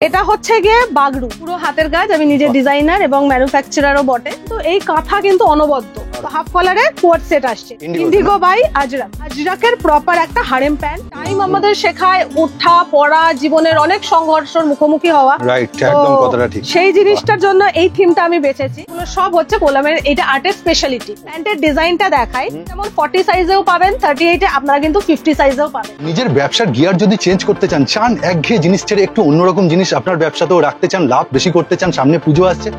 এটা হচ্ছে গিয়ে বাগরু, পুরো হাতের কাজ। আমি নিজে ডিজাইনার এবং ম্যানুফ্যাকচারারও বটে। তো এই কাঁথা কিন্তু অনবদ্য। হাফ কলারে কোট সেট আসছে ইন্ডিগো বাই আজরাক। আজরাকের প্রপার একটা হারেম প্যান্ট। টাইম আমাদের শেখায় উঠা পড়া, জীবনের অনেক সংঘর্ষের মুখোমুখি হওয়া। রাইট, একদম কথাটা ঠিক। সেই জিনিসটার জন্য এই থিমটা আমি বেছেছি। এগুলো সব হচ্ছে কোলামের, এটা আর্টের স্পেশালিটি। প্যান্টের ডিজাইনটা দেখাই, যেমন 40 সাইজেও পাবেন, 38 এ আপনারা কিন্তু 50 সাইজেও পাবেন। নিজের ব্যবসার গিয়ার যদি চেঞ্জ করতে চান একঘেয়ে জিনিস ছেড়ে একটু অন্যরকম জিনিস আপনার ব্যবসাতেও রাখতে চান, লাভ বেশি করতে চান, সামনে পুজো আসছে,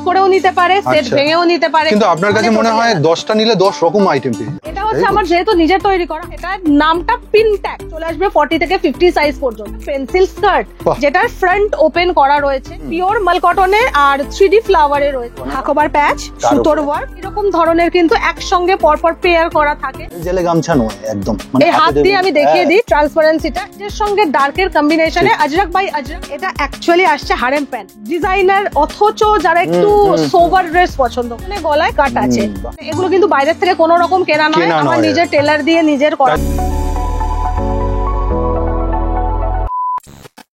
করেও নিতে পারে, সেট ভেঙেও নিতে পারে। কিন্তু আপনার কাছে মনে হয় 10টা নিলে 10 রকম আইটেম পেয়ে যাবেন। এটা হচ্ছে আমার যেহেতু নিজের তৈরি করা, এটার নামটা পিন ট্যাগ। চলে আসবে 40 থেকে 50 সাইজ পর্যন্ত। পেন্সিল স্কার্ট যেটার ফ্রন্ট ওপেন করা রয়েছে, পিওর মাল কটনে আর 3D ফ্লাওয়ারে রয়েছে। হাকোবার প্যাচ, সুতোর ওয়ার্ক, এরকম ধরনের কিন্তু একসঙ্গে পরপর পেয়ার করা থাকে। জেলে গামছা নয় একদম, এই হাত দিয়ে আমি দেখিয়ে দিই ট্রান্সপারেন্সিটা। এর সঙ্গে ডার্কের কম্বিনেশনে আজরাক বাই আজরাক। এটা অ্যাকচুয়ালি আসছে হারেম প্যান্ট ডিজাইনার, অথচ যারা একটু সোভার ড্রেস পছন্দ করে, গলায় কাট আছে। এগুলো কিন্তু বাইরের থেকে কোনো রকম কেনা নয়, আমার নিজের টেলার দিয়ে নিজের করা।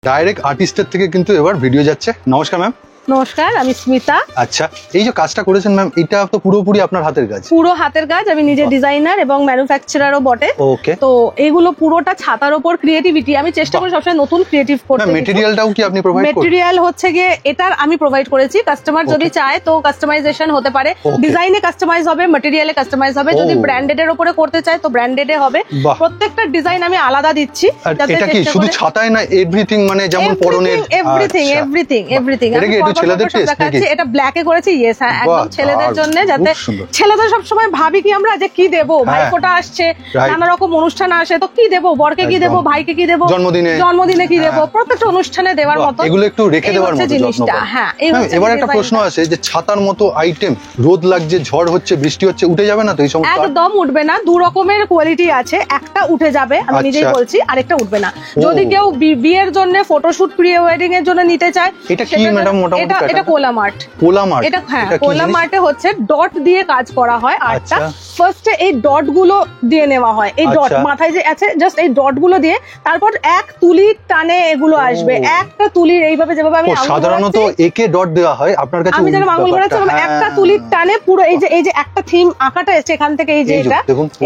ডাইরেক্ট আর্টিস্টের থেকে কিন্তু এবার ভিডিও যাচ্ছে। নমস্কার ম্যাম। নমস্কার, আমি স্মিতা। আচ্ছা, এই যে কাজটা করেছেন ম্যাম, এটা তো পুরোপুরি আপনার হাতের কাজ? পুরো হাতের কাজ। আমি নিজে ডিজাইনার এবং ম্যানুফ্যাকচারারও বটে। ওকে। তো এইগুলো পুরোটা ছাতার উপর ক্রিয়েটিভিটি। আমি চেষ্টা করি সবসময় নতুন ক্রিয়েটিভ করতে। ম্যাটেরিয়ালটাও কি আপনি প্রোভাইড করেন? ম্যাটেরিয়াল হচ্ছে গিয়ে এটার আমি প্রোভাইড করেছি। কাস্টমার যদি চায় তো কাস্টমাইজেশন হতে পারে, ডিজাইনে কাস্টমাইজ হবে, ম্যাটেরিয়ালে কাস্টমাইজ হবে। যদি ব্র্যান্ডেড এর উপরে করতে চায় তো ব্র্যান্ডেড এ হবে। প্রত্যেকটা ডিজাইন আমি আলাদা দিচ্ছি। এটা কি শুধু ছাতায় না, এভরিথিং, মানে যেমন পরনের এভরিথিং এভরিথিং এভরিথিং। এটা কি একটু ছেলেদের টেস্ট নাকি? এটা ব্ল্যাকে করেছি। ইয়েস, হ্যাঁ, একদম ছেলেদের জন্য, যাতে ছেলেদের সবসময় ভাবি কি আমরা যে কি দেবো, ভাইফোঁটা আসছে, নানা রকম অনুষ্ঠান আসে, তো কি দেবো, বরকে কি দেবো, ভাইকে কি দেবো, জন্মদিনে কি দেবো, প্রত্যেকটা অনুষ্ঠানে দেওয়ার মতো এগুলো একটু রেখে দেওয়ার মতো জিনিসটা। হ্যাঁ, এবার একটা প্রশ্ন আছে যে ছাতার মতো আইটেম, রোদ লাগছে, ঝড় হচ্ছে, বৃষ্টি হচ্ছে, উঠে যাবে না তো এই সমস্ত? একদম উঠবে না। দু রকমের কোয়ালিটি আছে, একটা উঠে যাবে, আমি নিজেই বলছি, আরেকটা উঠবে না। যদি কেউ বিয়ের জন্য, ফটোশুট, প্রি ওয়েডিং এর জন্য নিতে চায়। এটা কি ম্যাডাম মোটামুটি? এটা কোলামার্ট। কোলামার্ট, এটা হ্যাঁ, কোলামার্টে হচ্ছে ডট দিয়ে কাজ করা হয়। আর্টটা ফার্স্টে এই ডট গুলো দিয়ে নেওয়া হয়। এই ডট মাথায় যে আছে, জাস্ট এই ডট গুলো দিয়ে তারপর এক তুলির টানে এগুলো আসবে। একটা তুলির এইভাবে, যেভাবে আমি সাধারণত একে ডট দেওয়া হয়, আপনার কাছে আমি যেন আঙুল করেছি, একটা তুলির টানে পুরো এই যে একটা থিম আঁকাটা এসছে এখান থেকে, এই যে এটা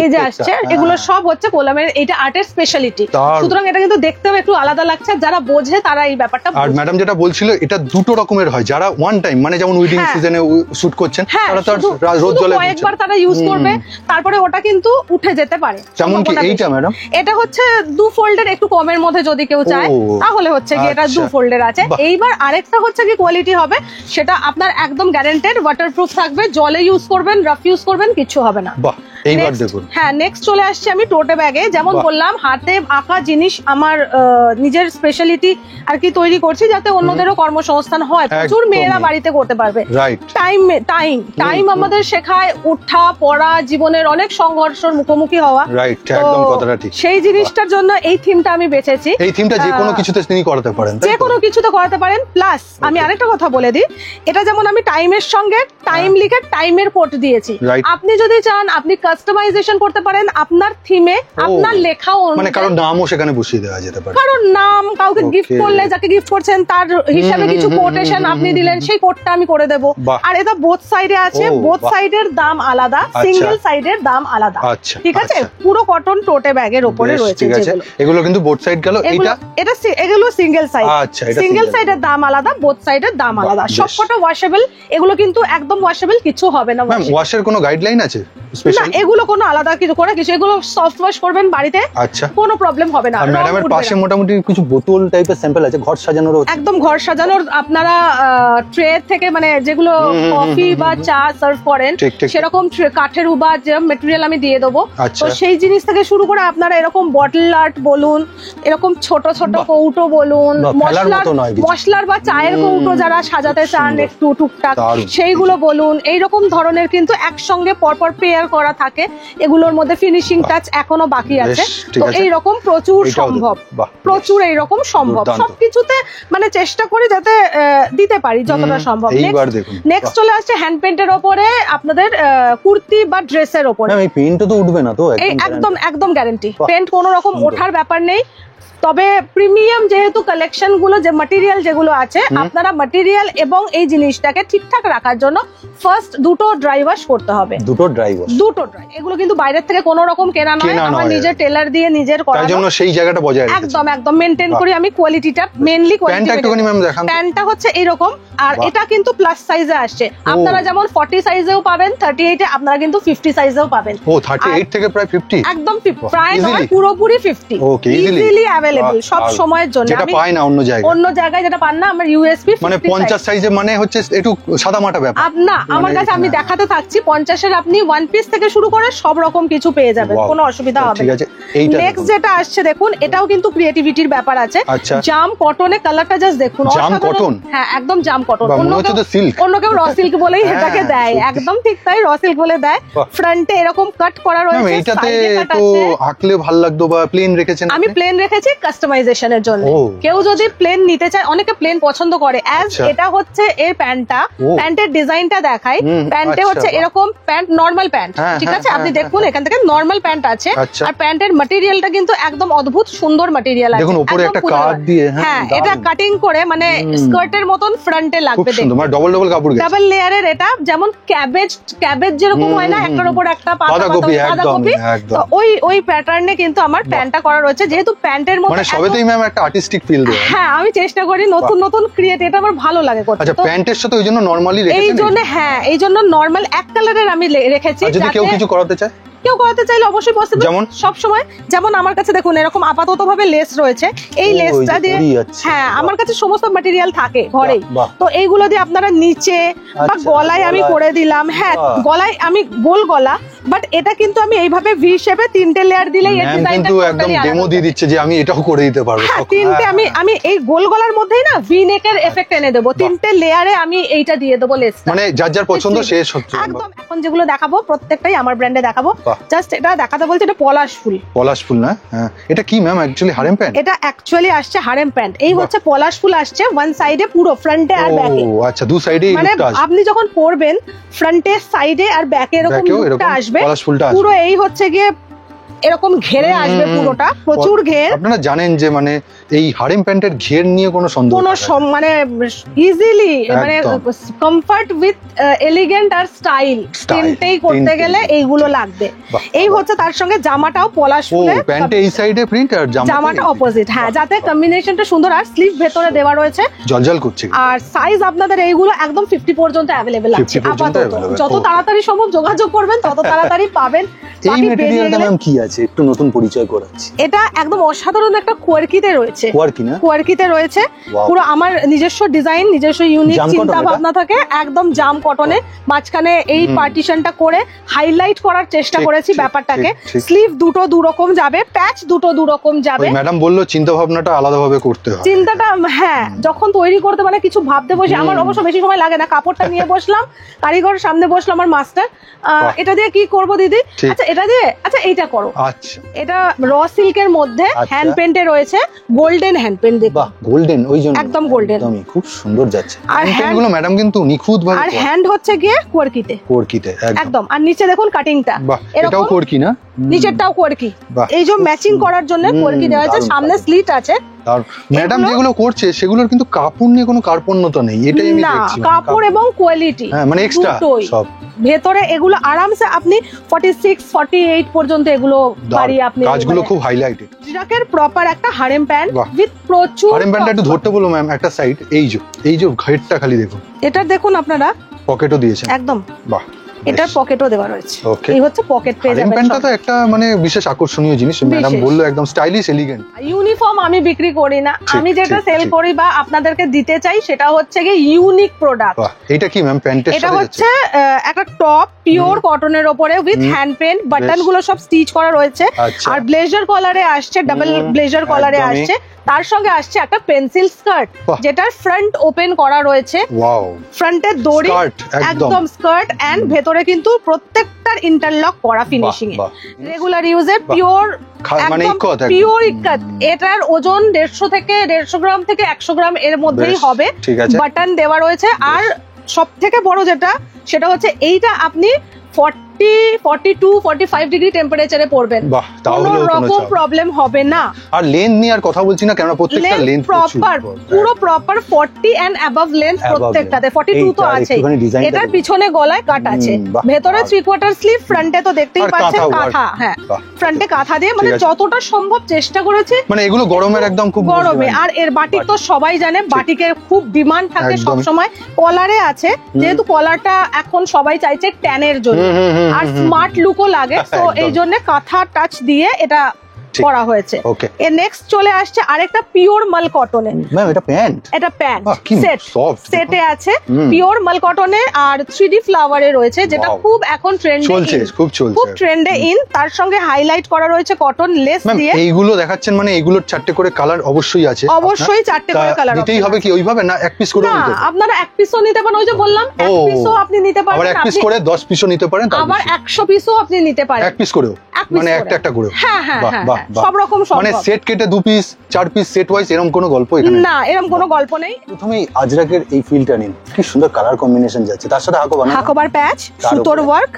এই যে আসছে, এগুলো সব হচ্ছে কোলামের। এটা আর্টের স্পেশালিটি। সুতরাং এটা কিন্তু দেখতেও একটু আলাদা লাগছে। যারা বোঝে তারা এই ব্যাপারটা। আর ম্যাডাম যেটা বলছিল, এটা দুটো রকমের হয়। যারা ওয়ান টাইম, মানে যেমন উইডিং সিজনে শুট করছেন, তারা তো রোদ জলে একবার তারা ইউজ করবে, তারপরে ওটা কিন্তু উঠে যেতে পারে। যেমন কি এইটা ম্যাডাম, এটা হচ্ছে দু ফোল্ডের, একটু কমের মধ্যে যদি কেউ চায় তাহলে হচ্ছে কি এটা দু ফোল্ডের আছে। এইবার আরেকটা হচ্ছে কি কোয়ালিটি হবে, সেটা আপনার একদম গ্যারান্টেড, ওয়াটারপ্রুফ থাকবে, জলে ইউজ করবেন, রাফ ইউজ করবেন, কিছু হবে না। বাহ, এইবার দেখুন। হ্যাঁ, নেক্সট চলে আসছে আমি টোটে ব্যাগে। যেমন বললাম, হাতে আঁকা জিনিস আমার নিজের স্পেশালিটি আর কি তৈরি করছি, যাতে অন্যদেরও কর্মসংস্থান হয়। প্রচুর মেয়েরা বাড়িতে করতে পারবে। টাইম আমাদের শেখায় উঠা পড়া, জীবনের অনেক সংঘর্ষের মুখোমুখি হওয়া। রাইট, একদম কথাটা ঠিক। সেই জিনিসটার জন্য এই থিমটা আমি বেছেছি। এই থিমটা যে কোনো কিছুতে তিনি করাতে পারেন, যে কোনো কিছুতে করাতে পারেন। প্লাস আমি আরেকটা কথা বলে দিই, এটা যেমন আমি টাইমের সঙ্গে টাইম লিখে টাইমের কোট দিয়েছি। আপনি যদি চান, আপনি কাস্টমাইজেশন করতে পারেন আপনার থিমে, আপনার লেখা, মানে কারোর নামও সেখানে বসিয়ে দেওয়া যেতে পারে। কারোর নাম, কাউকে গিফট করলে, যাকে গিফট করছেন তার হিসাবে কিছু কোটেশন আপনি দিলেন, সেই কোটটা আমি করে দেবো। আর এটা বোথ সাইডে আছে, বোথ সাইডের দাম আলাদা, সিঙ্গেল সাইডের দাম আলাদা। ঠিক আছে, পুরো কটন টোটে ব্যাগের উপরে রয়েছে যেগুলো। এগুলো কিন্তু বোথ সাইড গেল। এগুলো সিঙ্গেল সাইড। সিঙ্গেল সাইডের দাম আলাদা, বোথ সাইডের দাম আলাদা। সবকটা ওয়াশেবল। এগুলো কিন্তু একদম ওয়াশেবল, কিছু হবে না। ম্যাম, ওয়াশের কোনো গাইডলাইন আছে? না, এগুলো কোনো আলাদা কিছু করে কিছু, এগুলো সফট ওয়াশ করবেন বাড়িতে, কোনো প্রবলেম হবে না। আর ম্যাডামের পাশে মোটামুটি কিছু বোতল টাইপের স্যাম্পল আছে, ঘর সাজানোর। একদম ঘর সাজানোর। আপনারা ট্রে থেকে, মানে যেগুলো কফি বা চা সার্ভ করেন, সেরকম কাঠের উবা যে ম্যাটেরিয়াল আমি দিয়ে দেবো। তো সেই জিনিস থেকে শুরু করে আপনারা এরকম বটল আর্ট বলুন, এরকম ছোট ছোট কৌটো বলুন, মশলার বা চায়ের কৌটো যারা সাজাতে চান একটু টুকটাক, সেইগুলো বলুন। এইরকম ধরনের কিন্তু একসঙ্গে পরপর পেয়ার করা থাকে। থাকে, এগুলোর মধ্যে ফিনিশিং টাচ এখনো বাকি আছে। তো এইরকম প্রচুর সম্ভব, প্রচুর এইরকম সম্ভব, সবকিছুতে মানে চেষ্টা করি যাতে দিতে পারি যতটা সম্ভব। নেক্সট চলে আসছে হ্যান্ড পেন্টের ওপরে আপনাদের কুর্তি বা ড্রেসের ওপরে। পেন্ট তো উঠবে না তো? একদম একদম গ্যারান্টি, পেন্ট কোনো রকম ওঠার ব্যাপার নেই। তবে প্রিমিয়াম যেহেতু কালেকশন গুলো, যে ম্যাটেরিয়াল যেগুলো আছে, আপনারা ম্যাটেরিয়াল এবং এই জিনিসটাকে ঠিকঠাক রাখার জন্য ফার্স্ট দুটো ড্রাই ওয়াশ করতে হবে। দুটো ড্রাই, এগুলো কিন্তু বাইরের থেকে কোনো রকম কেনা নয়, আমার নিজের টেলার দিয়ে নিজের করা, তার জন্য সেই জায়গাটা বজায় রাখছি। একদম একদম মেইনটেইন করি আমি কোয়ালিটিটা, মেইনলি কোয়ালিটি। প্যান্টটা হচ্ছে এরকম, আর এটা কিন্তু প্লাস সাইজে আসছে। আপনারা যেমন 40 সাইজেও পাবেন, 38 এ আপনারা কিন্তু 50 সাইজেও পাবেন। ও 38 থেকে প্রায় 50, একদম প্রায় নয়, পুরোপুরি 50। ওকে, ইজিলি অ্যাভেলেবল সব সময়ের জন্য। যেটা পাই না অন্য জায়গায়, যেটা পান না আমার ইউএসপি মানে 50 সাইজে, মানে হচ্ছে একটু সাদামাটা ব্যাপার না আমার কাছে। আমি দেখাতে থাকছি 50 এর আপনি ওয়ান পিস থেকে শুরু করে সব রকম কিছু পেয়ে যাবেন, কোনো অসুবিধা হবে না। নেক্সট যেটা আসছে দেখুন, এটাও কিন্তু ক্রিয়েটিভিটির ব্যাপার আছে। জাম কটনে, কালারটা জাস্ট দেখুন, জাম কটন। হ্যাঁ একদম জাম কটন, অন্য কেউ র সিল্ক বলেই এটাকে দেয়, একদম ঠিক তাই, র সিল্ক বলে দেয়। ফ্রন্টে এরকম কাট করা রয়েছে, এটাতে তো আঁকলে ভালো লাগতো, বা প্লেন রেখেছেন? আমি প্লেন রেখেছি কাস্টমাইজেশনের জন্য। কেউ যদি প্লেন নিতে চায়, অনেকে প্লেন পছন্দ করে। এটা হচ্ছে এর প্যান্টটা, প্যান্টের ডিজাইনটা দেখাই। প্যান্টে হচ্ছে এরকম প্যান্ট, নরমাল প্যান্ট, ঠিক আছে? আপনি দেখুন এখান থেকে নরমাল প্যান্ট আছে, আর প্যান্টের ম্যাটেরিয়ালটা কিন্তু একদম অদ্ভুত সুন্দর ম্যাটেরিয়াল আছে। দেখুন উপরে একটা কাট দিয়ে, হ্যাঁ এটা কাটিং করে মানে স্কার্টের মতন ফ্রন্টে লাগবে, দেখুন ডবল ডবল কাপড়, ডাবল লেয়ারের। এটা যেমন ক্যাবেজ যেরকম হয় না, একটার উপর একটা বাঁধাকপি, তো ওই প্যাটার্নে কিন্তু আমার প্যান্টটা করা রয়েছে। যেহেতু প্যান্টের মধ্যে মানে সবেতেই ম্যাম একটা আর্টিস্টিক ফিল দেয়। হ্যাঁ আমি চেষ্টা করি নতুন নতুন ক্রিয়েট, এটা আমার ভালো লাগে করতে। আচ্ছা, প্যান্টের সাথে ওই জন্য নরমালি রেখেছেন? এই জন্য, হ্যাঁ এই জন্য নরমাল এক কালারের আমি রেখেছি। যদি কেউ কিছু করাতে চায়, কেউ করাতে চাইলে অবশ্যই পসিবল। যেমন সব সময়, যেমন আমার কাছে দেখুন এরকম আপাতত ভাবে লেস রয়েছে, এই লেসটা দিয়ে, হ্যাঁ আমার কাছে সমস্ত ম্যাটেরিয়াল থাকে ঘরেই, তো এইগুলো দিয়ে আপনারা নিচে বা গলায় আমি করে দিলাম। হ্যাঁ গলায় আমি গোল গলা, বাট এটা কিন্তু আমি এইভাবে ভি শেপে 3টে লেয়ার দিলেই এর ডিজাইনটা কিন্তু একদম ডেমো দিয়ে দিচ্ছে যে আমি এটাও করে দিতে পারবো। হ্যাঁ 3টে আমি এই গোল গলার মধ্যেই না ভি নেকের এফেক্ট এনে দেব, 3টে লেয়ারে আমি এইটা দিয়ে দেব লেসটা, মানে যার যার পছন্দ শেষ হচ্ছে একদম। এখন যেগুলো দেখাবো প্রত্যেকটাই আমার ব্র্যান্ডে দেখাবো। জাস্ট এটা দেখাতে বলছে, এটা পলাশ ফুল না? হ্যাঁ এটা কি ম্যাম অ্যাকচুয়ালি? Harem pant? এটা অ্যাকচুয়ালি আসছে হারেম প্যান্ট। এই হচ্ছে পলাশ ফুল আসছে ওয়ান সাইডে, পুরো ফ্রন্টে আর ব্যাকে। ও আচ্ছা, দু সাইডে মানে আপনি যখন পরবেন ফ্রন্টে, সাইডে আর ব্যাকে এরকম লুকটা আসবে, পুরো এই হচ্ছে গিয়ে এরকম ঘেরে আসবে পুরোটা, প্রচুর ঘের। আপনারা জানেন যে মানে এই হারেম প্যান্টের ঘের নিয়ে কোনো সন্দেহ, কোনো মানে ইজিলি মানে কমফর্ট উইথ এলিগেন্ট আর স্টাইল, তিনটেই করতে গেলে এইগুলো লাগবে। এই হচ্ছে তার সঙ্গে জামাটাও পলাশ ফুলে, প্যান্টে এই সাইডে প্রিন্ট আর জামাটা অপোজিট, হ্যাঁ যাতে কম্বিনেশনটা সুন্দর। আর স্লিভ ভেতরে দেওয়া রয়েছে, জলজল করছে। আর সাইজ আপনাদের এইগুলো একদম 50 পর্যন্ত अवेलेबल আছে আপাতত। যত তাড়াতাড়ি সম্ভব যোগাযোগ করবেন তত তাড়াতাড়ি পাবেন। এই ম্যাটেরিয়ালটা নাম কি আছে একটু নতুন পরিচয় করাচ্ছি। এটা একদম অসাধারণ একটা কোয়ার্কিতে রয়েছে, কোয়ার্কিতে রয়েছে পুরো আমার নিজস্ব ডিজাইন, নিজস্ব ইউনিক চিন্তা ভাবনা থাকে, একদম জাম কটনে মাঝখানে এই পার্টিশনটা করে হাইলাইট করার চেষ্টা করেছি ব্যাপারটাকে। স্লিভ দুটো দু রকম যাবে, প্যাচ দুটো দু রকম যাবে। ম্যাডাম বললো চিন্তা ভাবনাটা আলাদাভাবে করতে হয়। চিন্তাটা হ্যাঁ যখন তৈরি করতে মানে কিছু ভাবতে বসে, আমার অবশ্য বেশি সময় লাগে না, কাপড়টা নিয়ে বসলাম, কারিগর সামনে বসলাম আমার মাস্টার, এটা দিয়ে কি করব দিদি, আচ্ছা এটা দিয়ে, আচ্ছা এইটা করো। আচ্ছা এটা র সিল্কের মধ্যে হ্যান্ড পেন্টে রয়েছে, গোল্ডেন হ্যান্ড পেন্ট। দেখো গোল্ডেন, ওই জন্য একদম গোল্ডেন, খুব সুন্দর যাচ্ছে। আর হ্যান্ডগুলো ম্যাডাম কিন্তু নিখুঁত ভাবে, আর হ্যান্ড হচ্ছে গিয়ে কোয়ার্কিতে একদম। আর নিচে দেখুন কাটিংটা, এটাও কোয়ার্কি না, নিচেরটাও কোয়ার্কি, এই যে ম্যাচিং করার জন্য কোয়ার্কি দেওয়া আছে, সামনে স্লিট আছে। আর ম্যাডাম যেগুলো করছে সেগুলোর কিন্তু কাপড় নিয়ে কোনো কার্পণ্যতা নেই, এটাই আমি দেখছি, কাপড় এবং কোয়ালিটি মানে এক্সট্রা সব ভেতরে। এগুলো আরামসে আপনি 46 48 পর্যন্ত এগুলো বাড়িয়ে আপনি, কাজগুলো খুব হাইলাইটেড। জিরাকের প্রপার একটা হারেম প্যান্ট উইথ প্রচুর, হারেম প্যান্টটা একটু ধরতে বলো ম্যাম একটা সাইড, এই যে ঘেরটা খালি দেখুন, এটা দেখুন আপনারা পকেটও দিয়েছেন একদম, বাহ এটার পকেটও দেওয়া রয়েছে। এই হচ্ছে পকেট পেয়ে যাবেন। প্যান্টটা তো একটা মানে বিশেষ আকর্ষণীয় জিনিস, ম্যাডাম বললো একদম স্টাইলিশ এলিগেন্ট। ইউনিফর্ম আমি বিক্রি করি না, আমি যেটা সেল করি বা আপনাদেরকে দিতে চাই সেটা হচ্ছে কি ইউনিক প্রোডাক্ট। এটা কি ম্যাম প্যান্টের সাথে? এটা হচ্ছে একটা টপ পিওর কটনের উপরে উইথ হ্যান্ড পেন্ট, বাটন গুলো সব স্টিচ করা রয়েছে, আর ব্লেজার কলারে আসছে, ডাবল ব্লেজার কলারে আসছে, তার সঙ্গে আসছে একটা পেন্সিল স্কার্ট, যেটার ফ্রন্ট ওপেন করা রয়েছে, ওয়াও, ফ্রন্টের দড়ি একদম স্কার্ট, এন্ড ভেতরে কিন্তু প্রত্যেকটার ইন্টারলক করা ফিনিশিং এ, রেগুলার ইউজের পিওর, মানে পিওর ইক্কাত। এটার ওজন 150 থেকে 150 গ্রাম থেকে 100 গ্রাম এর মধ্যেই হবে, বাটন দেওয়া রয়েছে। আর সব থেকে বড় যেটা সেটা হচ্ছে এইটা আপনি 42-45 ডিগ্রি টেম্পারেচারে পড়বেন, কোনো রকম প্রবলেম হবে না। আর লেন্থ নিয়ে আর কথা বলছি না, কেননা প্রত্যেকটা লেন্থ প্রপার, পুরো প্রপার 40 এন্ড অ্যাবাভ লেন্থ প্রত্যেকটাতে, 42 তো আছে। এটার পিছনে গলায় কাট আছে, ভেতরে 3/4 স্লিভ, ফ্রন্টে তো দেখতেই পাচ্ছেন কাঁথা। হ্যাঁ, ফ্রন্টে কাঁথা দিয়ে, মানে যতটা সম্ভব চেষ্টা করেছে, মানে এগুলো গরমের একদম খুব গরমে। আর এর বাটিক তো সবাই জানে, বাটিকের খুব ডিমান্ড থাকে সব সময়। কলারে আছে, যেহেতু কলারটা এখন সবাই চাইছে ট্যানের জন্য, আর স্মার্ট লুকও লাগে, তো এই জন্য কাঁথা টাচ দিয়ে এটা করা হয়েছে। এর নেক্সট চলে আসছে আরেকটা পিওর মাল কটনে। ম্যাম এটা প্যান্ট, এটা প্যান্ট সেটে আছে, পিওর মাল কটনে, আর 3D ফ্লাওয়ারে রয়েছে, যেটা খুব এখন ট্রেন্ডে চলছে, খুব ট্রেন্ডে ইন। তার সঙ্গে হাইলাইট করা রয়েছে কটন লেস দিয়ে। এইগুলো দেখাচ্ছেন, মানে এগুলোর 4টে করে কালার অবশ্যই আছে, অবশ্যই 4টে করে কালার দিতেই হবে কি ওইভাবে, না এক পিস করে নিতে পারেন? আপনারা এক পিসও নিতে পারেন, ওই যে বললাম এক পিসও আপনি নিতে পারেন, আবার এক পিস করে 10 পিসও নিতে পারেন, আবার 100 পিসও আপনি নিতে পারেন, এক পিস করেও, মানে একটা একটা করে। হ্যাঁ হ্যাঁ হ্যাঁ, সব রকম সম্ভব। মানে সেট কেটে 2 পিস 4 পিস সেট ওয়াইজ এরকম কোনো গল্প এখানে না, এরকম কোনো গল্প নেই। প্রথমেই আজরাকের এই ফিলটা নিন, কি সুন্দর কালার কম্বিনেশন যাচ্ছে, তার সাথে হাকোবার প্যাচ, সুতোর ওয়ার্ক,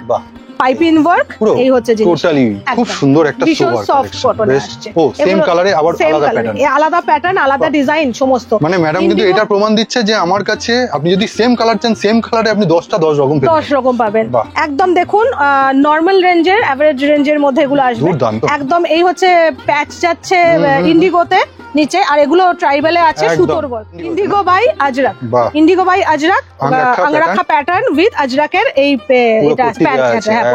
পাইপিং ওয়ার্ক, এই হচ্ছে জিনিস। টোটালি খুব সুন্দর একটা সফট কটন আসছে। ও সেম কালারে, আবার আলাদা প্যাটার্ন, আলাদা প্যাটার্ন, আলাদা ডিজাইন সমস্ত। মানে ম্যাডাম কিন্তু এটা প্রমাণ দিচ্ছে যে আমার কাছে আপনি যদি সেম কালার চান, সেম কালারে আপনি 10টা 10 রকম পাবেন, 10 রকম পাবেন। একদম দেখুন, নরমাল রেঞ্জের, এভারেজ রেঞ্জের মধ্যে এগুলো আসবে একদম। এই হচ্ছে প্যাচ যাচ্ছে ইন্ডিগোতে নিচে, আর এগুলো ট্রাইবালে আছে সুতোর work. Indigo by ajrak, indigo by ajrak, angrakha pattern with আজরাকের এই এটা প্যাচ আছে। হ্যাঁ,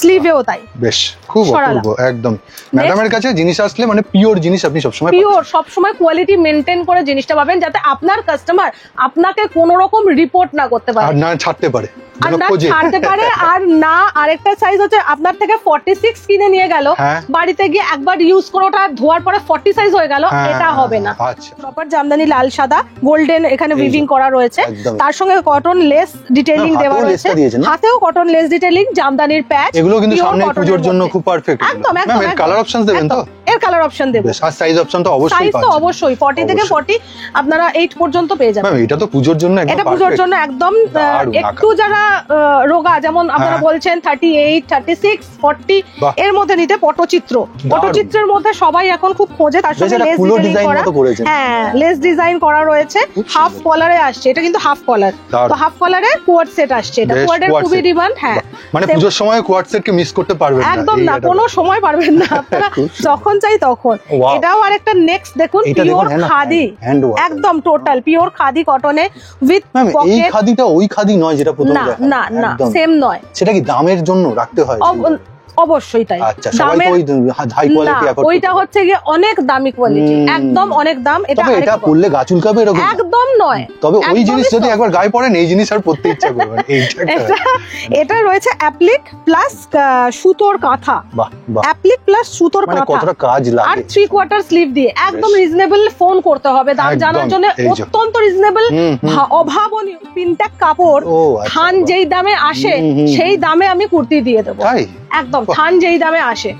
স্লিভেও তাই। বেশ খুব অপূর্ব একদম। ম্যাডামের কাছে জিনিস আসলে মানে পিওর জিনিস আপনি সবসময় পিওর, সবসময় কোয়ালিটি মেনটেন করে জিনিসটা পাবেন, যাতে আপনার কাস্টমার আপনাকে কোনো রকম রিপোর্ট না করতে পারে, আর না ছাড়তে পারে, ছাড়তে পারে। আর না, আরেকটা সাইজ হচ্ছে আপনার থেকে 46 কিনে নিয়ে গেল, বাড়িতে গিয়ে একবার ইউজ করে ওটা ধোয়ার পরে 40 সাইজ হয়ে গেল, এটা হবে না। প্রপার জামদানি লাল সাদা গোল্ডেন এখানে উইভিং করা রয়েছে, তার সঙ্গে কটন লেস ডিটেইলিং দেওয়া রয়েছে, হাতেও কটন লেস ডিটেইলিং, জামদানির প্যাচ। এগুলো কিন্তু সামনে পূজোর জন্য খুব পারফেক্ট। একদম একদম। এর কালার অপশনস দেবেন তো? এর কালার অপশন দেব, আর সাইজ অপশন তো অবশ্যই পাচ্ছেন। সাইজ তো অবশ্যই 40 থেকে 40 আপনারা 8 পর্যন্ত পেয়ে যাবেন। ম্যাম এটা তো পূজোর জন্য একদম, এটা পূজোর জন্য একদম। একটু যারা রোগা, যেমন আপনারা বলছেন 38, 36, 40 এর মধ্যে নিতে, পটচিত্রের মধ্যে সবাই এখন খুব খোঁজে। তার সঙ্গে লেস ডিজাইন করা, হ্যাঁ লেস ডিজাইন করা রয়েছে, হাফ কলারে আসছে, এটা কিন্তু হাফ কলার, তো হাফ কলারে কোয়ার্ড সেট আসছে, এটা কোয়ার্ডের খুবই ডিমান্ড। হ্যাঁ, মানে পূজোর সময় কোয়ার্ড সেট কে মিস করতে পারবেন না, একদম না, কোনো সময় পারবেন না, আপনারা যখন চাই তখন। এটাও আরেকটা নেক্সট দেখুন, পিওর খাদি, একদম টোটাল পিওর খাদি কটনে উইথ পকেট। এই খাদিটা ওই খাদি নয় যেটা প্রথমে দেখা, না না সেম নয়। সেটা কি দামের জন্য রাখতে হয়? অবশ্যই তাই। আচ্ছা, সবাই তো ওই হাই কোয়ালিটি অ্যাফোর্ড করে। ওইটা হচ্ছে কি অনেক দামি কোয়ালিটি, একদম অনেক দাম। এটা পরলে গা চুলকাবে এরকম একদম নয়। তবে ওই জিনিস যদি একবার গায়ে পড়েন, এই জিনিস আর পরতে ইচ্ছা করবে। এটা রয়েছে অ্যাপ্লিক প্লাস সুতোর কাঁথা, অ্যাপ্লিক প্লাস সুতোর কাঁথা, মানে কতটা কাজ লাগে, আর 3/4 স্লিভ দিয়ে একদম রিজনেবল। ফোন করতে হবে দাম জানার জন্য, অত্যন্ত রিজনেবল, অভাবনীয় পিনটেক কাপড়। থান যেই দামে আসে সেই দামে আমি কুর্তি দিয়ে দেবো, একদম থান যেই দামে আসে।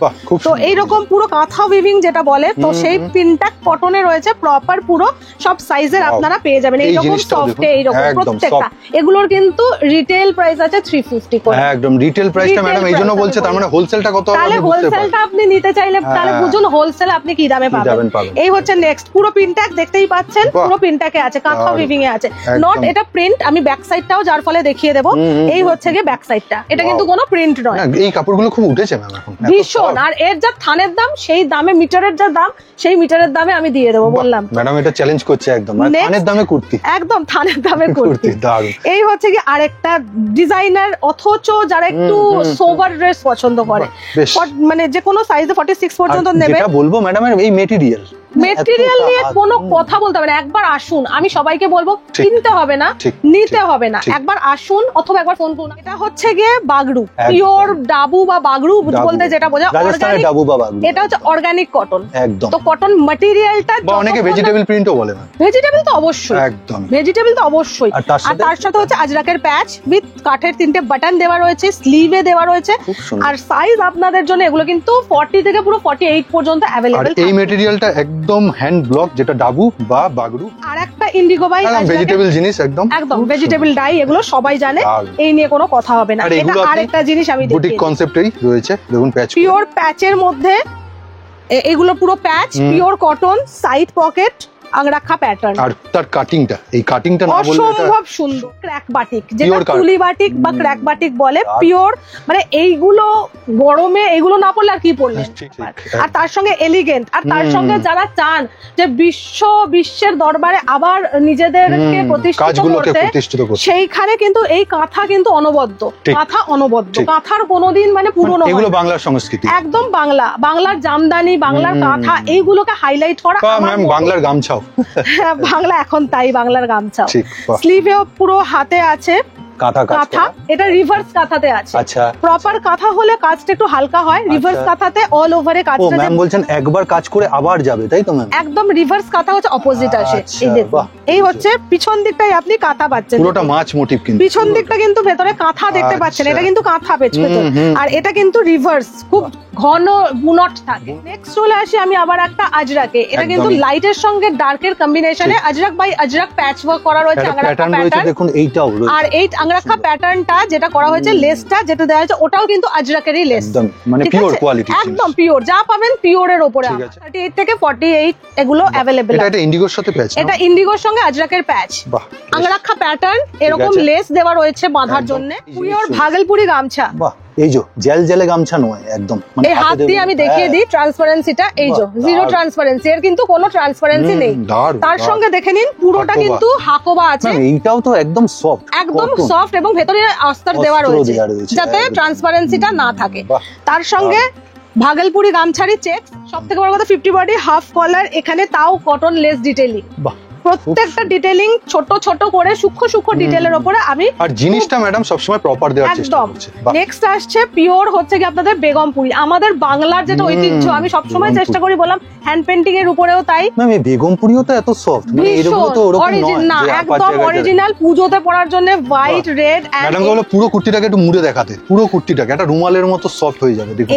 তো এইরকম পুরো কাঁথা উইভিং যেটা বলে, তো সেই পিনটেক কটনে রয়েছে প্রপার, পুরো সব সাইজের আপনারা পেয়ে যাবেন, এইরকম সফটে, এইরকম প্রত্যেকটা। এগুলোর কিন্তু রিটেল প্রাইস আছে 350 করে, একদম রিটেল প্রাইসটা ম্যাডাম এইজন্য বলছে। তার মানে হোলসেলটা কত হবে? তাহলে হোলসেলটা আপনি নিতে চাইলে তাহলে বুঝুন হোলসেল আপনি কি দামে পাবেন। এই হচ্ছে নেক্সট, পুরো পিনটেক দেখতেই পাচ্ছেন, পুরো পিনটেকে আছে, কাঁথা উইভিং এ আছে, নট এটা প্রিন্ট। আমি ব্যাক সাইডটাও যার ফলে দেখিয়ে দেব, এই হচ্ছে গিয়ে ব্যাক সাইডটা, এটা কিন্তু কোনো প্রিন্ট নয়। এই কাপড়গুলো খুব উঠেছে ম্যাম এখন, ভীষণ। আর এর যা থানের দাম, সেই দামে মিটারের যা দাম, সেই মিটারের দামে আমি দিয়ে দেবো, বললাম। ম্যাডাম এটা চ্যালেঞ্জ করছে একদম, থানের দামে কুর্তি, একদম থানের দামে কুর্তি। এই হচ্ছে কি আরেকটা ডিজাইনার, অথচ যারা একটু সোবার ড্রেস পছন্দ করে, মানে যে কোনো সাইজে 46 পর্যন্ত নেবে। যেটা বলবো ম্যাডামের এই মেটেরিয়াল মেটেরিয়াল নিয়ে কোনো কথা বলতে হবে না, একবার আসুন। আমি সবাইকে বলবো কিনতে হবে না, নিতে হবে না, একবার আসুন অথবা একবার ফোন করুন। এটা হচ্ছে গিয়ে বাগড়ু, পিওর ডাবু বা বাগড়ু বলতে যেটা বোঝা, এটা হচ্ছে অর্গানিক কটন। একদম। তো কটন ম্যাটেরিয়ালটা, অনেকে ভেজিটেবল প্রিন্টও বলে না, ভেজিটেবল তো অবশ্যই, একদম ভেজিটেবল তো অবশ্যই। আর তার সাথে হচ্ছে আজরাকের প্যাচ উইথ কাঠের 3টে বাটন দেওয়া রয়েছে, স্লিভে দেওয়া রয়েছে। আর সাইজ আপনাদের জন্য এগুলো কিন্তু 40 থেকে পুরো 48 পর্যন্ত अवेलेबल। এই ম্যাটেরিয়ালটা একদম হ্যান্ড ব্লক, যেটা ডাবু বা বাগড়ু। আর একটা ইন্ডিগো বাই ভেজিটেবল জিনিস, একদম একদম ভেজিটেবল ডাই, এগুলো সবাই জানে, এই নিয়ে কোনো কথা হবে না। এটা আরেকটা জিনিস আমি বুটিক কনসেপ্টেই রয়েছে, দেখুন প্যাচ, পিওর প্যাচের মধ্যে এগুলো পুরো patch, pure cotton, side pocket, angrakha pattern. আর তার কাটিংটা, এই কাটিংটা না বললে অসম্ভব সুন্দর। ক্র্যাক বাটিক, যেটা তুলি বাটিক বা ক্র্যাক বাটিক বলে, পিওর মানে এইগুলো গরমে এগুলো না পড়লে আর কি পড়লে। আর তার সঙ্গে এলিগেন্ট, আর তার সঙ্গে যারা চান যে বিশ্বের দরবারে আবার নিজেদেরকে প্রতিষ্ঠিত করতে, সেইখানে কিন্তু এই কাঁথা কিন্তু অনবদ্য, কাঁথা অনবদ্য। কাঁথার কোনোদিন মানে পুরনো, এগুলো বাংলার সংস্কৃতি, একদম বাংলার জামদানি, বাংলার কাঁথা, এইগুলোকে হাইলাইট করা। বাংলার গামছা, বাংলা এখন তাই, বাংলার গামছা। স্লিভেও পুরো হাতে আছে কাঁথা, এটা রিভার্স কাঁথাতে আছে। আচ্ছা, প্রপার কাঁথা হলে কাজটা একটু হালকা হয়, রিভার্স কাঁথাতে অল ওভারে কাজটা। ম্যাম বলছেন একবার কাজ করে আবার যাবে, তাই তো ম্যাম? একদম রিভার্স কাঁথা হচ্ছে অপোজিট আসে। এই দেখুন, এই হচ্ছে পিছন দিকটাই আপনি কাঁথা পাচ্ছেন, পুরোটা মাছ মোটিভ, কিন্তু পিছন দিকটা কিন্তু ভেতরে কাঁথা দেখতে পাচ্ছেন, এটা কিন্তু কাঁথা ভেতরে। আর এটা কিন্তু রিভার্স, খুব ঘন বুনট থাকে। নেক্সট চলে আসি আমি আবার একটা আজরাকে, এটা কিন্তু লাইটের সঙ্গে ডার্কের কম্বিনেশনে Ajrakh by Ajrakh patch work করা রয়েছে, প্যাটার্ন রয়েছে দেখুন, এইটাও রয়েছে। আর এই আংরাখা প্যাটার্নটা যেটা করা হয়েছে, লেসটা যেটা দেওয়া হয়েছে, ওটাও কিন্তু আজরাকেরই লেস, একদম মানে পিওর কোয়ালিটি, একদম পিওর, যা পাবেন পিওরের উপরে। 38 থেকে 48 এগুলো अवेलेबल। এটা ইন্ডিগোর সাথে প্যাচ, এটা ইন্ডিগোর সঙ্গে আজরাকের প্যাচ, আংরাখা প্যাটার্ন, এরকম লেস দেওয়া রয়েছে বাঁধার জন্য। পিওর ভাগলপুরি গামছা, বাহ, এই যে জেল গামছা নয়, একদম এই হাত দিয়ে আমি দেখিয়ে দিই ট্রান্সপারেন্সিটা, এই যে জিরো ট্রান্সপারেন্সি, এর কিন্তু কোনো ট্রান্সপারেন্সি নেই। তার সঙ্গে দেখে নিন পুরোটা কিন্তু হাকোবা আছে, এইটাও তো একদম সফট, একদম সফট, এবং ভেতরে অস্তর দেওয়া রয়েছে যাতে ট্রান্সপারেন্সিটা না থাকে। তার সঙ্গে ভাগলপুরি গামছারি চেক, সবথেকে বড় কথা 50 বডি হাফ কলার, এখানে তাও কটন লেস ডিটেইলিং, প্রত্যেকটা ডিটেইলিং ছোট ছোট করে সূক্ষ্ম ডিটেইলের উপরে আমি। আর জিনিসটা ম্যাডাম সবসময় প্রপার দেওয়ার চেষ্টা করছে। নেক্সট আসছে পিওর হচ্ছে কি আপনাদের বেগমপুরি, আমাদের বাংলার যেটা ঐতিহ্য, আমি সবসময় চেষ্টা করি বললাম হ্যান্ড পেইন্টিং এর উপরেও তাই। ম্যাম এই বেগমপুরিও তো এত সফট, মানে এরকম তো ওরকম নয় না, একদম অরিজিনাল, পূজোতে পরার জন্য হোয়াইট রেড। ম্যাডাম বলো পুরো কুর্তিটাকে একটু মুড়ে দেখাতে, পুরো কুর্তিটাকে একটা রুমালের মতো সফট হয়ে যাবে, দেখুন।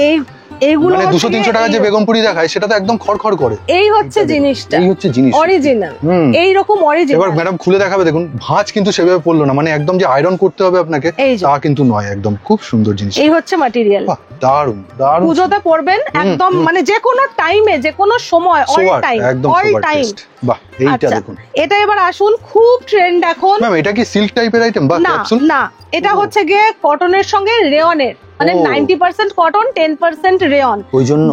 এইগুলো মানে 200-300 টাকা যে বেগমপুরি দেখায়, সেটা তো একদম খড়খড় করে। এই হচ্ছে জিনিসটা, এই হচ্ছে জিনিস অরিজিনাল, এই রকম অরিজিনাল। এবার ম্যাডাম খুলে দেখাবে, দেখুন ভাঁজ কিন্তু সেভাবে পড়লো না, মানে একদম যে আয়রন করতে হবে আপনাকে তা কিন্তু নয়, একদম খুব সুন্দর জিনিস। এই হচ্ছে ম্যাটেরিয়াল, দারুণ দারুণ। পূজোতে পরবেন একদম, মানে যে কোনো টাইমে, যে কোনো সময়, অল টাইম, অল টাইম। বাহ, এইটা দেখুন। এটা এবার আসুন, খুব ট্রেন্ড এখন। ম্যাম এটা কি সিল্ক টাইপের আইটেম বা ক্যাপসুল? না, এটা হচ্ছে গিয়ে কটনের সঙ্গে রেয়নের, মানে 90% কটন 10% রেয়ন,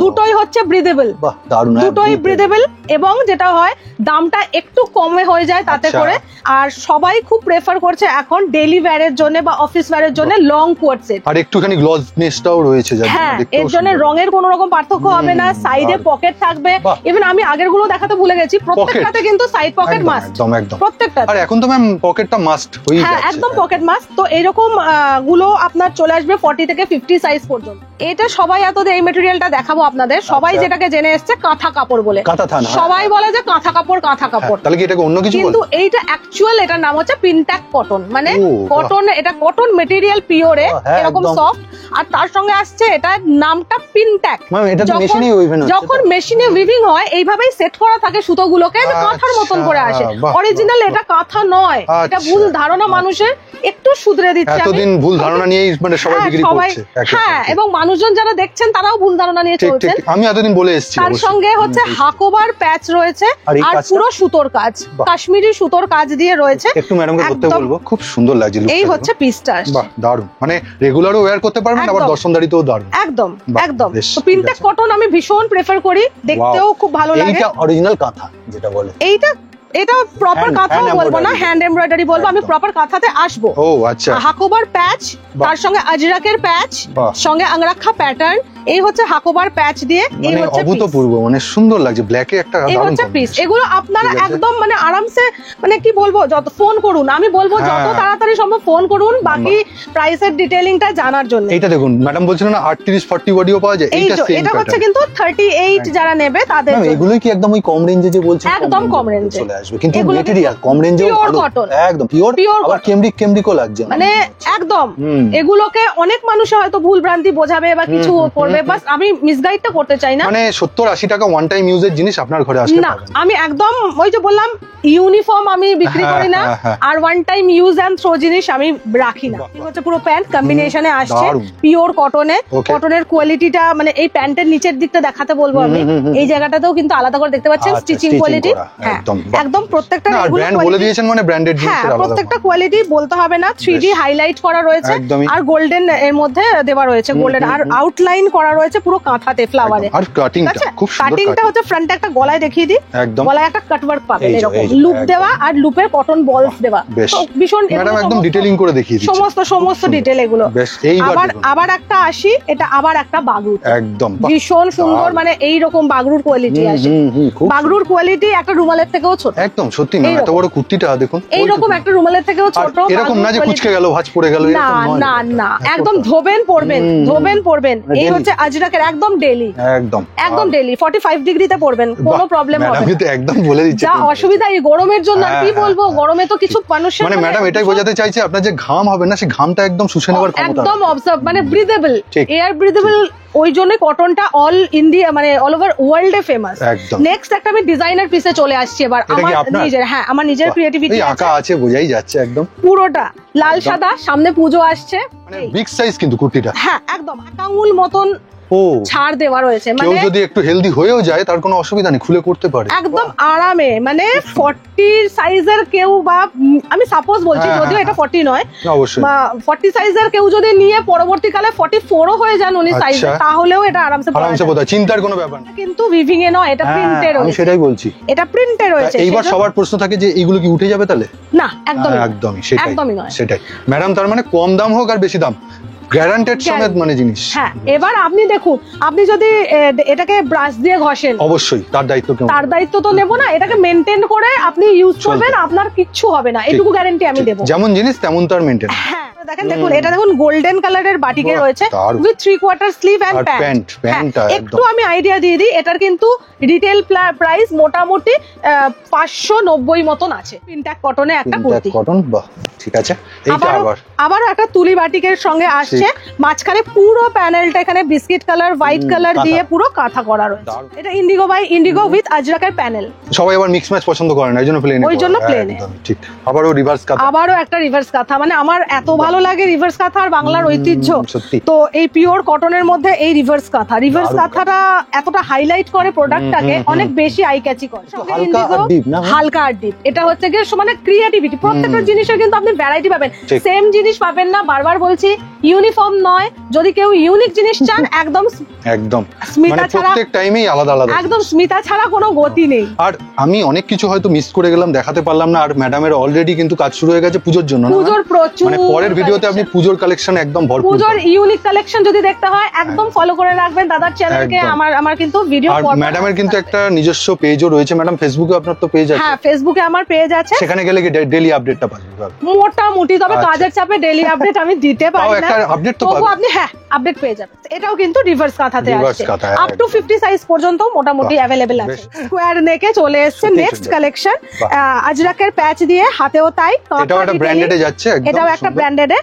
দুটোই হচ্ছে ব্রিদেবল। বাহ, দারুণ, দুটোই ব্রিদেবল, এবং যেটা হয় দামটা একটু কমে হয়ে যায় তাতে করে। আর সবাই খুব প্রেফার করছে এখন ডেইলি ওয়্যারের জন্য বা অফিস ওয়্যারের জন্য লং কোট সেট। আর একটুখানি গ্লসনেসটাও রয়েছে, হ্যাঁ, এর জন্য রঙের কোনো রকম পার্থক্য হবে না, সাইডে পকেট থাকবে। ইভেন আমি আগের গুলো দেখাতে ভুলে গেছি, প্রত্যেকটাতে কিন্তু সাইড পকেট মাস্ট, একদম একদম প্রত্যেকটা। আর এখন তো ম্যাম পকেটটা মাস্ট হয়ে যাচ্ছে, হ্যাঁ একদম পকেট মাস্ট। তো এরকম গুলো আপনার চলে আসবে 40 থেকে 50 সাইজ পর্যন্ত। এটা সবাই এতদিন এই ম্যাটেরিয়ালটা দেখাবো আপনাদের, সবাই যেটাকে জেনে এসছে কাঁথা কাপড় বলে, সবাই বলে যে কাঁথা কাপড়, কাঁথা কাপড়। তাহলে কি এটাকে অন্য কিছু বলে? কিন্তু এইটা অ্যাকচুয়াল, এটার নাম হচ্ছে পিনট্যাক কটন, মানে কটন, এটা কটন ম্যাটেরিয়াল পিওরে, এরকম সফট। আর তার সঙ্গে আসছে এটার নামটা পিনট্যাক। যখন মেশিনে উইভিং হয় এইভাবেই সেট করা থাকে সুতোগুলোকে, কাঁথার মতন করে আসে। অরিজিনাল এটা কাঁথা নয়, এটা ভুল ধারণা মানুষের, একটু শুধরে দিচ্ছে। এতদিন ভুল ধারণা নিয়েই মানে সবাই বিক্রি করছে। হ্যাঁ, এবং মানুষজন যারা দেখছেন তারাও ভুল ধারণা নিয়ে চলছেন। আমি এতদিন বলে এসেছি। তার সঙ্গে হচ্ছে হাকোবার প্যাচ রয়েছে, আর পুরো সুতোর কাজ, কাশ্মীরি সুতোর কাজ দিয়ে রয়েছে। একটু ম্যাডামকে ধরতে বলবো, খুব সুন্দর লাগছে। এই হচ্ছে পিসটা, বাহ দারুণ, মানে রেগুলারও ওয়্যার করতে পারবেন, আবার দর্শনদারিতেও দারুণ, একদম একদম। তো পিনট্যাক কটন আমি ভীষণ প্রেফার করি, দেখতেও খুব ভালো লাগে। এইটা অরিজিনাল কাঁথা যেটা বলে, এটা প্রপার কাঁথা বলবো না, হ্যান্ড এমব্রয়ডারি বলবো, আমি প্রপার কাঁথাতে আসবো। ও আচ্ছা। হাকোবার প্যাচ, তার সঙ্গে আজরাকের প্যাচ, সঙ্গে আংরাখা প্যাটার্ন, এই হচ্ছে হাকোবার প্যাচ দিয়ে, এই হচ্ছে অভূতপূর্ব, মানে সুন্দর লাগছে, ব্ল্যাকে একটা এই হচ্ছে পিস। এগুলো আপনারা একদম মানে আরামসে, মানে কি বলবো, যত ফোন করুন, আমি বলবো যত তাড়াতাড়ি সম্ভব ফোন করুন বাকি প্রাইসের ডিটেইলিংটা জানার জন্য। এটা দেখুন ম্যাডাম বলছিলেন না 38-40 বডিও পাওয়া যায়, এটা হচ্ছে কিন্তু 38 যারা নেবে তাদের জন্য। এগুলো কি একদম ওই কম রেঞ্জে যে বলছেন একদম কম রেঞ্জে চলে আসবে, কিন্তু ম্যাটেরিয়াল কম রেঞ্জেও ভালো, একদম পিওর, আবার কেমব্রিকও লাগছে মানে একদম। এগুলোকে অনেক মানুষ হয়তো ভুল ভ্রান্তি বোঝাবে বা কিছু করবে, বাস আমি মিসগাইডটা করতে চাই না। মানে 70-80 টাকা ওয়ান টাইম ইউজের জিনিস আপনার ঘরে আসবে না, আমি একদম ওই যে বললাম ইউনিফর্ম আমি বিক্রি করি না, আর one time use and throw জিনিস আমি রাখি না। এই হচ্ছে পুরো প্যান্ট কম্বিনেশনে আসছে পিওর কটনে, কটনের কোয়ালিটিটা মানে এই প্যান্টের নিচের দিকটা দেখাতে বলবো আমি, এই জায়গাটাতেও কিন্তু আলাদা করে দেখতে পাচ্ছেন স্টিচিং কোয়ালিটি, হ্যাঁ একদম প্রত্যেকটা ব্র্যান্ড বলে দিয়েছেন, মানে ব্র্যান্ডেড জিনিস, হ্যাঁ প্রত্যেকটা কোয়ালিটি বলতে হবে না, 3D হাইলাইট করা রয়েছে আর গোল্ডেন এর মধ্যে দেওয়া রয়েছে, গোল্ডেন আর আউটলাইন করা রয়েছে পুরো কাঁথাতে ফ্লাওয়ারে। আর কাটিংটা খুব সুন্দর, কাটিংটা হচ্ছে ফ্রন্টে একটা গলায় দেখিয়ে দিই, গলায় একটা কাটওয়ার্ক পাবেন এরকম লুপ দেওয়া আর লুপে কটন বলস দেওয়া, ভীষণ ম্যাডাম একদম ডিটেইলিং করে দেখিয়ে দিচ্ছি সমস্ত ডিটেইল এগুলো। আবার একটা আসি, এটা আবার একটা বাগরুর, একদম ভীষণ সুন্দর, মানে এই রকম বাগরুর কোয়ালিটি আসে, বাগরুর কোয়ালিটি একটা রুমালের থেকেও ছোট, একদম সত্যি না, এত বড় কুর্তিটা দেখুন, এইরকম একটা রুমালের থেকেও ছোট, এরকম না যে কুচকে গেল ভাঁজ পড়ে গেল, না না না, একদম ধোবেন পরবেন। এই হচ্ছে আজরাকের একদম ডেইলি, একদম ডেইলি 45 ডিগ্রিতে পরবেন, কোনো প্রবলেম হবে না। আমি তো একদম বলে দিচ্ছি, যা অসুবিধা এই গরমের জন্য আর কি বলবো, গরমে তো কিছু মানুষের মানে ম্যাডাম এটাই বোঝাতে চাইছে আপনার যে ঘাম হবে না, সেই ঘামটা একদম শুষে নেওয়ার ক্ষমতা, একদম অবজার্ভ, মানে ব্রিদেবল, এয়ার ব্রিদেবল, ওই জন্য কটনটা অল ইন্ডিয়া মানে অল ওভার ওয়ার্ল্ডে ফেমাস। নেক্সট একটা আমি ডিজাইনার পিসে চলে আসছি এবার, আমার নিজের, হ্যাঁ আমার নিজের ক্রিয়েটিভিটি আঁকা আছে, বোঝাই যাচ্ছে একদম পুরোটা লাল সাদা, সামনে পুজো আসছে, মানে বিগ সাইজ কিন্তু কুর্তিটা, হ্যাঁ একদম আকাউল মতন ছাড় দেওয়া রয়েছে, মানে কেউ যদি একটু হেলদি হয়েও যায় তার কোনো অসুবিধা নেই, খুলে করতে পারে একদম আরামে, মানে 40 সাইজের কেউ, বা আমি সাপোজ বলছি যদিও এটা 40 নয় অবশ্যই, বা 40 সাইজের কেউ যদি নিয়ে পরবর্তীকালে 44ও হয়ে যান উনি সাইজে, তাহলেও এটা আরামসে বোধহয় চিন্তার কোনো ব্যাপার না, কিন্তু উইভিং এ নয়, এটা প্রিন্টে রয়েছে, আমি সেটাই বলছি, এটা প্রিন্টে রয়েছে। এইবার সবার প্রশ্ন থাকে যে এইগুলো কি উঠে যাবে তাহলে, না একদমই সেটাই ম্যাডাম, তার মানে কম দাম হোক আর বেশি দাম গ্যারান্টেড সমেত মানে জিনিস। হ্যাঁ এবার আপনি দেখুন, আপনি যদি এটাকে ব্রাশ দিয়ে ঘষেন, অবশ্যই তার দায়িত্ব তো নেব না, এটাকে মেইনটেইন করে আপনি ইউজ করবেন, আপনার কিচ্ছু হবে না, এটুকু গ্যারান্টি আমি দেব, যেমন জিনিস তেমন তার মেইনটেইন। হ্যাঁ দেখুন এটা দেখুন গোল্ডেন কালারের বাটিকে রয়েছে উইথ 3/4 স্লিভ এন্ড প্যান্ট। একটু আমি আইডিয়া দিয়ে দিই, এটার কিন্তু রিটেল প্রাইস মোটামুটি 590 মতন আছে, প্রিন্টাক কটনে একটা কুর্তি, কটন, বাহ ঠিক আছে। এইটা আবার একটা তুলি বাটিকের সঙ্গে আসছে, মাঝখানে পুরো প্যানেলটা এখানে বিস্কিট কালার হোয়াইট কালার দিয়ে পুরো কাঁথা করা রয়েছে, এটা ইন্ডিগো উইথ আজরাকের প্যানেল। সবাই আবার মিক্স ম্যাচ পছন্দ করে না, ওই জন্য প্লেনে ঠিক। আবারও একটা রিভার্স কাঁথা, মানে আমার এত ভালো লাগে রিভার্স কাঁথা আর বাংলার ঐতিহ্য, তো এই পিওর কটনের মধ্যে এই রিভার্স কাঁথাটা এতটা হাইলাইট করে প্রোডাক্টটাকে, অনেক বেশি আই ক্যাচি করে, হালকা আর ডিপ। এটা হচ্ছে গিয়ে মানে ক্রিয়েটিভিটি, প্রত্যেকটা জিনিসের কিন্তু আপনি ভ্যারাইটি পাবেন, সেম জিনিস পাবেন না, বারবার বলছি ইউনিফর্ম নয়, যদি কেউ ইউনিক জিনিস চান একদম স্মিতা ছাড়া, প্রত্যেক টাইমেই আলাদা, একদম স্মিতা ছাড়া কোনো গতি নেই। আর আমি অনেক কিছু হয়তো মিস করে গেলাম, দেখাতে পারলাম না, আর ম্যাডামের অলরেডি কিন্তু কাজ শুরু হয়ে গেছে পুজোর জন্য, পুজোর প্রচুর, মানে পরের ভিডিওতে আপনি পুজোর কালেকশন একদম ভরপুর, পুজোর ইউনিক কালেকশন যদি দেখতে হয় একদম ফলো করে রাখবেন দাদার চ্যানেলকে। আমার কিন্তু ভিডিও, আর ম্যাডামের কিন্তু একটা নিজস্ব পেজও রয়েছে ম্যাডাম, ফেসবুকে আপনার তো পেজ আছে? হ্যাঁ ফেসবুকে আমার পেজ আছে, সেখানে গেলে কি ডেইলি আপডেটটা পাবেন মোটামুটি, তবে কাজের চাপে ডেইলি আপডেট আমি দিতে পারি না, তবু আপনি আপডেট পেয়ে যাবেন। এটাও কিন্তু রিভার্স কাঁথাতে আসছে, আপ টু 50 সাইজ পর্যন্ত মোটামুটি अवेलेबल আছে। স্কোয়ার নেকে চলে এসেছে নেক্সট কালেকশন, আজরাকের প্যাচ দিয়ে, হাতেও তাই, এটাও একটা ব্র্যান্ডেডে যাচ্ছে, এটাও একটা ব্র্যান্ডেডে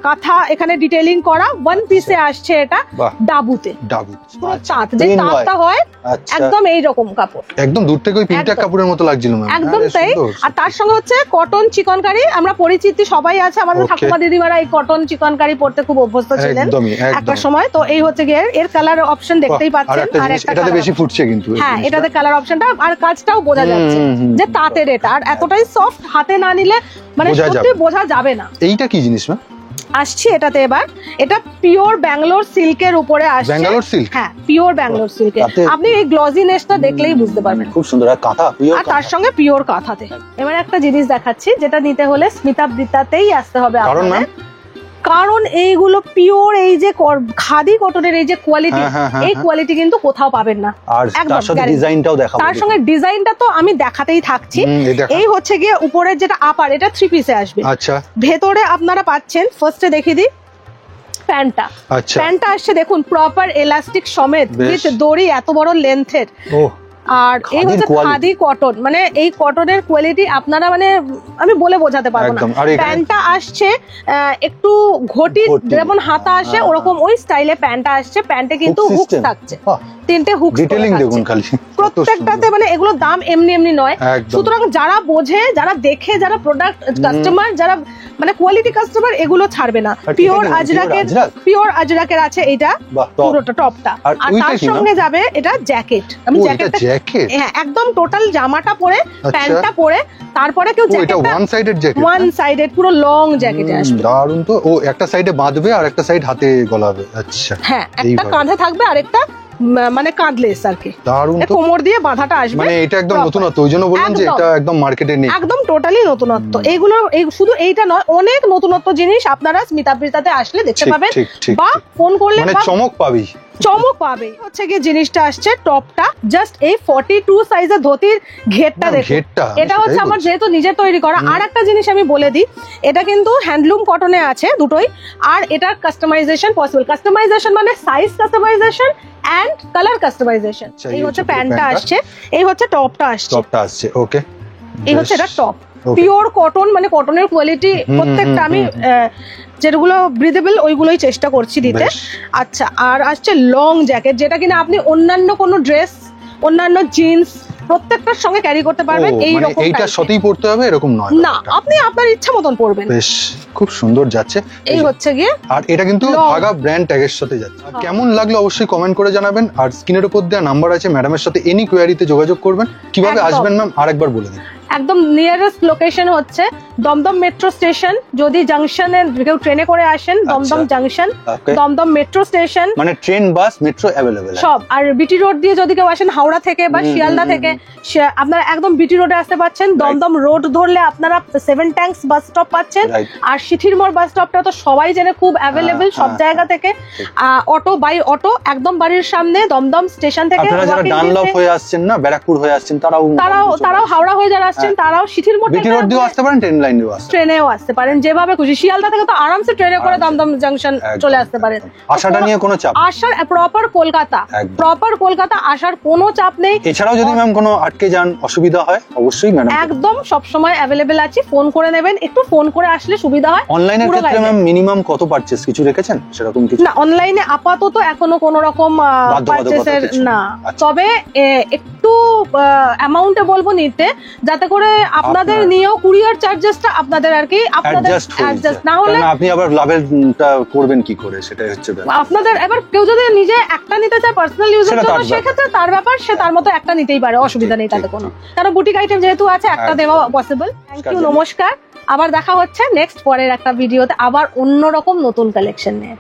কাঁথা, এখানে ডিটেইলিং করা, ওয়ান পিসে আসছে, এটা ডাবুতে, পুরো তাঁত, যে তাঁতটা হয় একদম এই রকম কাপড়, একদম দূর থেকে ওই প্রিন্টার কাপড়ের মতো লাগছিল ম্যাম, একদম তাই। আর তার সঙ্গে হচ্ছে কটন চিকনকারি, আমরা পরিচিতি সবাই আছে, আমাদের ঠাকুমা দিদিমারা এই কটন চিকনকারি পড়তে খুব অভ্যস্ত ছিলেন একটা সময়, তো এই হচ্ছে গিয়ে এর কালার অপশন দেখতেই পাচ্ছেন, আর একটা এটাতে বেশি ফুটছে কিন্তু, হ্যাঁ এটাতে কালার অপশনটা আর কাজটাও বোঝা যাচ্ছে যে তাঁতের, এটা আর এতটাই সফট, হাতে না নিলে মানে সত্যি বোঝা যাবে না। এইটা কি জিনিস ম্যাম? আসছি এটাতে এবার, এটা পিওর ব্যাঙ্গালোর সিল্কের উপরে আসছে, ব্যাঙ্গালোর সিল্ক, হ্যাঁ পিওর ব্যাঙ্গালোর সিল্কে, আপনি এই গ্লজিনেসটা দেখলেই বুঝতে পারবেন, খুব সুন্দর, আর কাঁথা পিওর, আর তার সঙ্গে পিওর কাঁথাতে। এবার একটা জিনিস দেখাচ্ছি যেটা নিতে হলে স্মিতা বৃত্তাতেই আসতে হবে আপনাদের, কারণ এইগুলো পিওর, এই যে খাদি কটনের এই যে কোয়ালিটি, এই কোয়ালিটি কিন্তু কোথাও পাবেন না। আর তার সাথে ডিজাইনটাও দেখাবো, তার সঙ্গে ডিজাইনটা তো আমি দেখাতেই থাকছি। এই হচ্ছে গিয়ে উপরের যেটা আপার, এটা 3 পিসে আসবে। আচ্ছা, ভেতরে আপনারা পাচ্ছেন, ফার্স্টে দেখিয়ে দিই প্যান্টটা। প্যান্টটা আসছে দেখুন প্রপার এলাস্টিক সমেত, উইথ দড়ি এত বড় লেন্থের। আর এই হচ্ছে খাদি কটন, মানে এই কটনের কোয়ালিটি আপনারা মানে আমি বলে বোঝাতে পারবো না। প্যান্টটা আসছে একটু ঘটি, যেমন হাতা আসে ওরকম ওই স্টাইলে প্যান্টটা আসছে। প্যান্টে কিন্তু হুক থাকছে, 3টে হুক দেখুন খালি প্রত্যেকটাতে, মানে এগুলো দাম এমনি এমনি নয়। সুতরাং যারা বোঝে, যারা দেখে, যারা প্রোডাক্ট কাস্টমার, যারা মানে কোয়ালিটি কাস্টমার, এগুলো ছাড়বে না। পিওর আজরাকের আছে এইটা পুরোটা টপটা, আর তার সঙ্গে যাবে এটা জ্যাকেট। আমি জ্যাকেটটা, হ্যাঁ একদম টোটাল জামাটা পরে, প্যান্টটা পরে, তারপরে কেউ জ্যাকেটটা ওয়ান সাইডেড পুরো লং জ্যাকেটে আসবে। দারুণ তো। ও একটা সাইডে বাঁধবে আর একটা সাইড হাতে গলাবে। আচ্ছা, হ্যাঁ একটা কাঁধে থাকবে আর একটা মানে কাঁধলেস আর কি, কোমর দিয়ে বাঁধাটা আসবে। মানে এটা একদম নতুনত্ব, ওই জন্য বললাম যে এটা একদম মার্কেটে নেই, একদম টোটালি নতুনত্ব। এইগুলো শুধু এইটা নয়, অনেক নতুনত্ব জিনিস আপনারা স্মিতা ব্রিতাতে আসলে দেখতে পাবেন, বা ফোন করলে মানে চমক পাবে। হচ্ছে কি জিনিসটা আসছে টপটা, জাস্ট এই 42 সাইজের ধুতির ঘেরটা দেখুন। এটা হচ্ছে আমার যেহেতু নিজে তৈরি করা। আর একটা জিনিস আমি বলে দিই, এটা কিন্তু হ্যান্ডলুম কটনে আছে দুটোই, আর এটার কাস্টমাইজেশন পসিবল। কাস্টমাইজেশন মানে size customization and colour customization. এই হচ্ছে প্যান্টটা আসছে, এই হচ্ছে টপটা আসছে। ওকে, এই হচ্ছে এটা টপ, পিওর কটন, মানে কটনের কোয়ালিটি প্রত্যেকটা আমি যেগুলো ব্রিদেবল ওইগুলোই চেষ্টা করছি দিতে। আচ্ছা, আর আসছে লং জ্যাকেট, যেটা কিনা আপনি অন্যান্য কোনো ড্রেস, অন্যান্য জিন্স প্রত্যেকটার সঙ্গে ক্যারি করতে পারবেন। এই রকম এইটার সাথেই পড়তে হবে এরকম নয় না, আপনি আপনার ইচ্ছা মতন পরবেন। বেশ, খুব সুন্দর যাচ্ছে। এই হচ্ছে গিয়ে, আর এটা কিন্তু ধাগা ব্র্যান্ড ট্যাগের সাথে যাচ্ছে। কেমন লাগলো অবশ্যই কমেন্ট করে জানাবেন। আর স্ক্রিনের উপর দেওয়া নাম্বার আছে, ম্যাডামের সাথে এনি কোয়ারিতে যোগাযোগ করবেন। কিভাবে আসবেন ম্যাম আরেকবার বলে দিন। একদম নিয়ারেস্ট লোকেশন হচ্ছে দমদম মেট্রো স্টেশন। যদি জাংশনে কেউ ট্রেনে করে আসেন, Dum Dum junction, Dum Dum metro station, মানে ট্রেন বাস মেট্রো অ্যাভেলেবল সব। আর বিটি রোড দিয়ে যদি কেউ আসেন হাওড়া থেকে বা শিয়ালদা থেকে, আপনারা একদম বিটি রোডে আসতে পাচ্ছেন। দমদম রোড ধরলে আপনারা 7 ট্যাঙ্কস বাস স্টপ পাচ্ছেন। আর সিথির মোড় বাস স্টপটা তো সবাই জানে, খুব অ্যাভেলেবল সব জায়গা থেকে। অটো বাই অটো একদম বাড়ির সামনে দমদম স্টেশন থেকে। আপনারা যারা ডানলপ হয়ে আসছেন না, ব্যারাকপুর হয়ে আসছেন, তারাও হাওড়া হয়ে যারা আসছেন, তারাও সিথির মোড় বিটি রোড দিয়েও আসতে পারেন, ট্রেন লাইন দিয়েও ট্রেনেও আসতে পারেন, যেভাবে খুশি। শিয়ালদা থেকে তো আরামসে ট্রেনে করে দমদম জাংশন চলে আসতে পারেন। আসাটা নিয়ে কোনো চাপ, আসার প্রপার কলকাতা আসার কোনো চাপ নেই। এছাড়াও যদি ম্যাম কোনো আটকে যান, অসুবিধা হয়, অবশ্যই ম্যাডাম একদম সব সময় অ্যাভেলেবেল আছি, ফোন করে নেবেন। একটু ফোন করে আসলে সুবিধা হয়। অনলাইনের ক্ষেত্রে ম্যাম মিনিমাম কত পারচেজ কিছু রেখেছেন সেরকম কিছু? না, অনলাইনে আপাতত এখনো কোনো রকম পারচেজের না, তবে একটু অ্যামাউন্টে বলবো নিতে, যাতে করে আপনাদের নিয়েও কুরিয়ার চার্জেসটা আপনাদের আর কি অ্যাডজাস্ট না হলে আপনি আবার লাভেরটা করবেন কি করে, সেটাই হচ্ছে আপনাদের। এবার কেউ যদি নিজে একটা নিতে চায় পার্সোনাল ইউজের জন্য, সেক্ষেত্রে তার ব্যাপার, সে তার মতো একটা নিতেই পারে, অসুবিধা নেই তাতে কোনো। কারণ বুটিক আইটেম যেহেতু আছে, একটা দেওয়া পসিবল। থ্যাংক ইউ, নমস্কার। আবার দেখা হচ্ছে নেক্সট পরের একটা ভিডিওতে, আবার অন্যরকম নতুন কালেকশন নিয়ে।